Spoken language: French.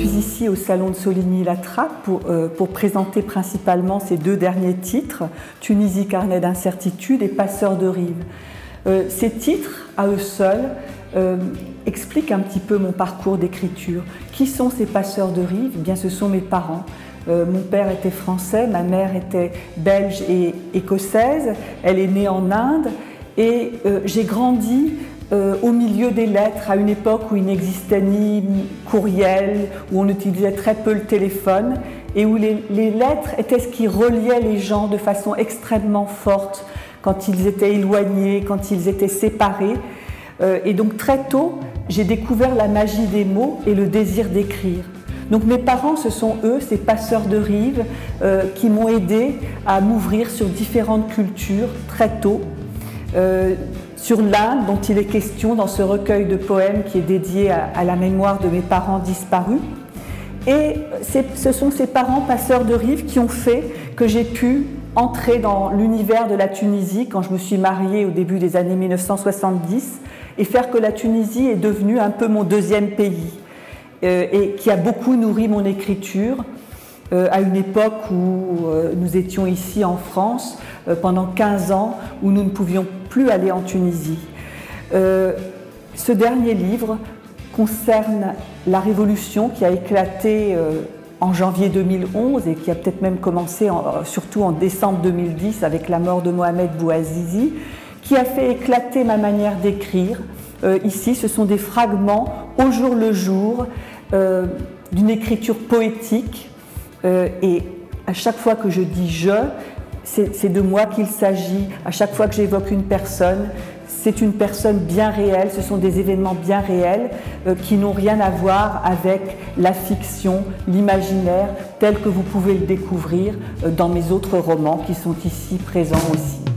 suis ici au salon de Soligny-la-Trappe pour présenter principalement ces deux derniers titres, Tunisie, carnet d'incertitude et Passeurs de rives. Ces titres, à eux seuls, expliquent un petit peu mon parcours d'écriture. Qui sont ces passeurs de rives? Eh bien, ce sont mes parents. Mon père était français, ma mère était belge et écossaise. Elle est née en Inde et j'ai grandi au milieu des lettres, à une époque où il n'existait ni courriel, où on utilisait très peu le téléphone et où les lettres étaient ce qui reliait les gens de façon extrêmement forte quand ils étaient éloignés, quand ils étaient séparés. Et donc très tôt, j'ai découvert la magie des mots et le désir d'écrire. Donc mes parents, ce sont eux, ces passeurs de rives, qui m'ont aidé à m'ouvrir sur différentes cultures très tôt. Sur l'Inde, dont il est question dans ce recueil de poèmes qui est dédié à la mémoire de mes parents disparus. Et ce sont ces parents passeurs de rives qui ont fait que j'ai pu entrer dans l'univers de la Tunisie quand je me suis mariée au début des années 1970 et faire que la Tunisie est devenue un peu mon deuxième pays et qui a beaucoup nourri mon écriture à une époque où nous étions ici en France pendant 15 ans où nous ne pouvions plus aller en Tunisie. Ce dernier livre concerne la révolution qui a éclaté en janvier 2011 et qui a peut-être même commencé surtout en décembre 2010 avec la mort de Mohamed Bouazizi, qui a fait éclater ma manière d'écrire. Ici, ce sont des fragments au jour le jour d'une écriture poétique et à chaque fois que je dis « je », c'est de moi qu'il s'agit. À chaque fois que j'évoque une personne, c'est une personne bien réelle, ce sont des événements bien réels qui n'ont rien à voir avec la fiction, l'imaginaire, tel que vous pouvez le découvrir dans mes autres romans qui sont ici présents aussi.